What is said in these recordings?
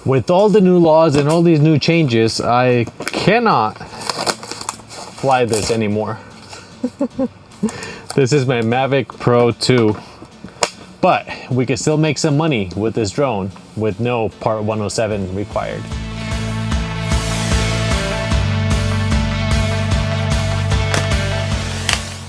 With all the new laws and all these new changes, I cannot fly this anymore. This is my Mavic Pro 2, but we can still make some money with this drone with no Part 107 required.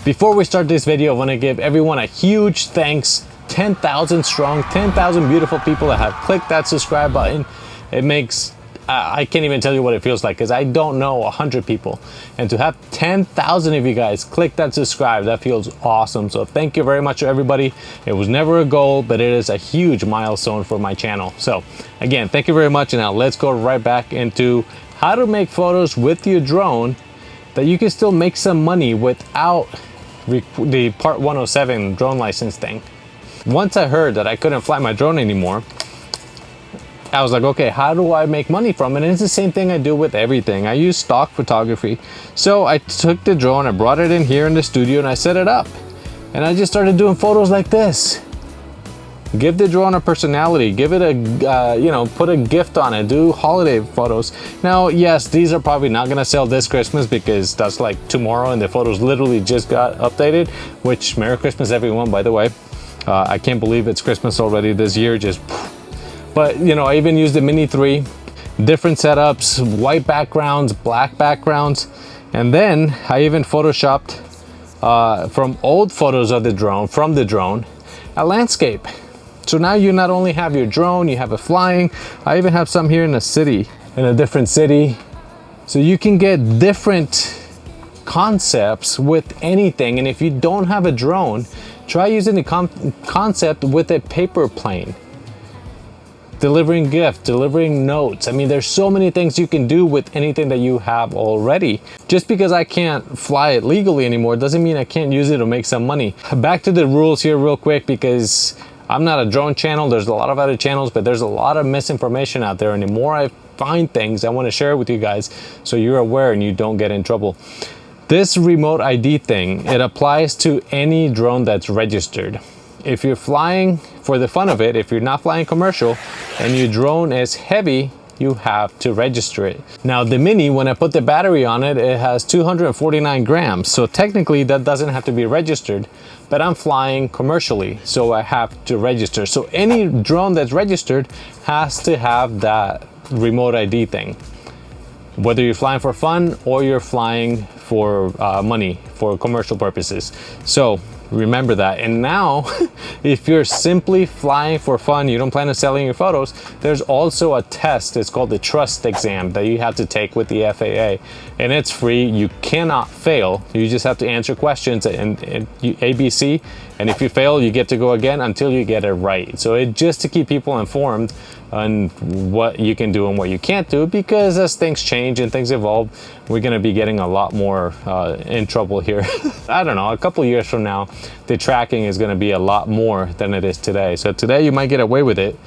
Before we start this video, I want to give everyone a huge thanks. 10,000 strong, 10,000 beautiful people that have clicked that subscribe button. It makes, I can't even tell you what it feels like, because I don't know 100 people. And to have 10,000 of you guys click that subscribe, that feels awesome. So thank you very much to everybody. It was never a goal, but it is a huge milestone for my channel. So again, thank you very much. And now let's go right back into how to make photos with your drone that you can still make some money without the Part 107 drone license thing. Once I heard that I couldn't fly my drone anymore, I was like, okay, how do I make money from it? And it's the same thing I do with everything. I use stock photography. So I took the drone, I brought it in here in the studio and I set it up. And I just started doing photos like this. Give the drone a personality, give it a, put a gift on it, do holiday photos. Now, yes, these are probably not gonna sell this Christmas because that's like tomorrow and the photos literally just got updated, which Merry Christmas everyone, by the way. I can't believe it's Christmas already this year, but I even used the Mini 3, different setups, white backgrounds, black backgrounds, and then I even photoshopped from old photos of the drone, a landscape. So now you not only have your drone, you have it flying. I even have some here in a city, in a different city. So you can get different concepts with anything. And if you don't have a drone, try using the concept with a paper plane. Delivering gifts, delivering notes. I mean, there's so many things you can do with anything that you have already. Just because I can't fly it legally anymore doesn't mean I can't use it to make some money. Back to the rules here real quick, because I'm not a drone channel. There's a lot of other channels, but there's a lot of misinformation out there. And the more I find things, I want to share it with you guys so you're aware and you don't get in trouble. This remote ID thing, it applies to any drone that's registered. If you're flying for the fun of it, if you're not flying commercial and your drone is heavy, you have to register it. Now the Mini, when I put the battery on it, it has 249 grams. So technically that doesn't have to be registered, but I'm flying commercially, so I have to register. So any drone that's registered has to have that remote ID thing. Whether you're flying for fun or you're flying for money, for commercial purposes. So remember that. And now, if you're simply flying for fun, you don't plan on selling your photos, there's also a test. It's called the trust exam that you have to take with the FAA. And it's free. You cannot fail. You just have to answer questions and ABC. And if you fail, you get to go again until you get it right. So it just to keep people informed on what you can do and what you can't do, because as things change and things evolve, we're going to be getting a lot more in trouble here. I don't know, a couple years from now, the tracking is going to be a lot more than it is today. So today you might get away with it,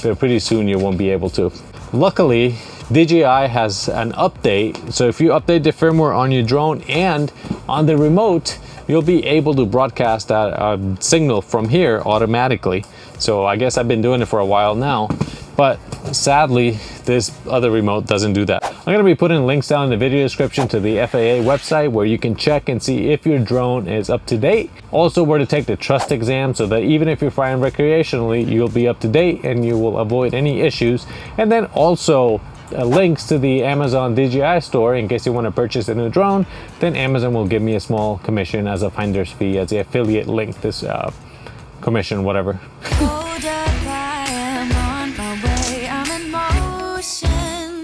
but pretty soon you won't be able to. Luckily, DJI has an update. So if you update the firmware on your drone and on the remote, you'll be able to broadcast that signal from here automatically. So I guess I've been doing it for a while now, but sadly, this other remote doesn't do that. I'm gonna be putting links down in the video description to the FAA website where you can check and see if your drone is up to date. Also where to take the trust exam so that even if you're flying recreationally, you'll be up to date and you will avoid any issues. And then also links to the Amazon DJI store in case you want to purchase a new drone. Then Amazon will give me a small commission as a finder's fee, as the affiliate link, this commission, whatever. Hold up, I am on my way. I'm in motion.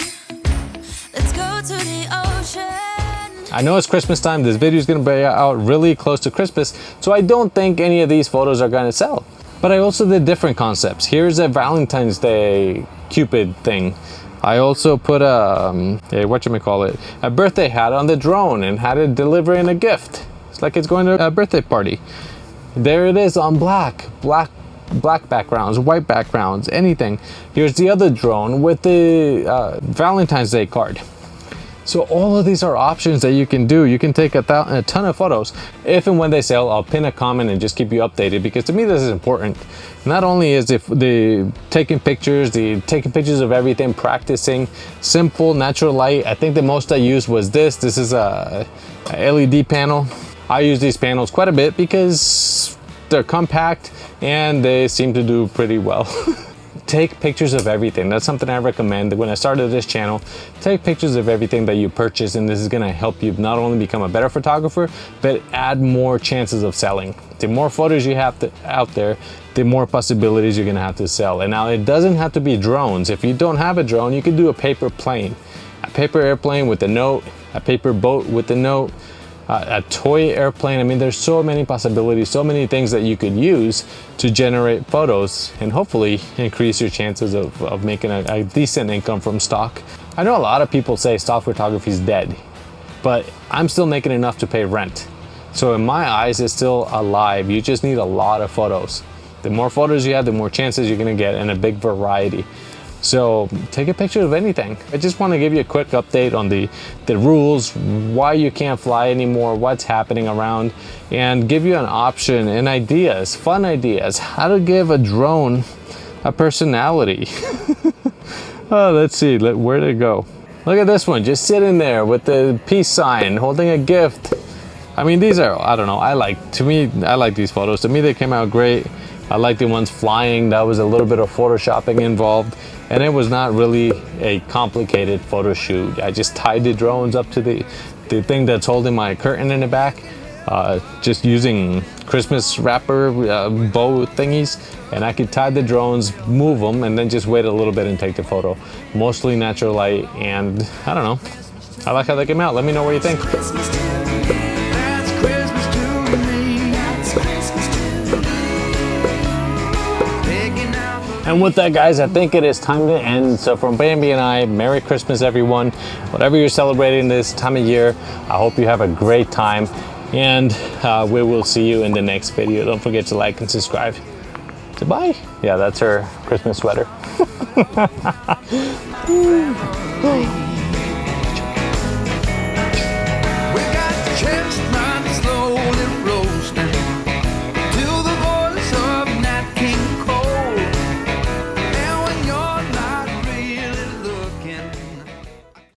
Let's go to the ocean. I know it's Christmas time. This video is going to be out really close to Christmas, so I don't think any of these photos are going to sell. But I also did different concepts. Here's a Valentine's Day Cupid thing. I also put a birthday hat on the drone and had it delivering a gift. It's like it's going to a birthday party. There it is on black backgrounds, white backgrounds, anything. Here's the other drone with the Valentine's Day card. So all of these are options that you can do. You can take a ton of photos. If and when they sell, I'll pin a comment and just keep you updated, because to me this is important. Not only is it the taking pictures of everything, practicing simple natural light. I think the most I used was this. This is a LED panel. I use these panels quite a bit because they're compact and they seem to do pretty well. Take pictures of everything. That's something I recommend. When I started this channel, take pictures of everything that you purchase, and this is gonna help you not only become a better photographer, but add more chances of selling. The more photos you have out there, the more possibilities you're gonna have to sell. And now it doesn't have to be drones. If you don't have a drone, you can do a paper plane, a paper airplane with a note, a paper boat with a note, a toy airplane. I mean, there's so many possibilities, so many things that you could use to generate photos and hopefully increase your chances of making a decent income from stock. I know a lot of people say stock photography is dead, but I'm still making enough to pay rent. So in my eyes, it's still alive. You just need a lot of photos. The more photos you have, the more chances you're gonna get, and a big variety. So take a picture of anything. I just want to give you a quick update on the rules, why you can't fly anymore, what's happening around, and give you an option and ideas, fun ideas, how to give a drone a personality. Oh, let's see, where did it go? Look at this one, just sitting there with the peace sign, holding a gift. I mean, these are, I don't know, I like these photos. To me, they came out great. I like the ones flying. That was a little bit of photoshopping involved, and it was not really a complicated photo shoot. I just tied the drones up to the thing that's holding my curtain in the back, just using Christmas wrapper bow thingies, and I could tie the drones, move them, and then just wait a little bit and take the photo. Mostly natural light, and I don't know. I like how they came out. Let me know what you think. And with that, guys, I think it is time to end. So from Bambi and I, Merry Christmas, everyone. Whatever you're celebrating this time of year, I hope you have a great time. And we will see you in the next video. Don't forget to like and subscribe. Goodbye. Yeah, that's her Christmas sweater.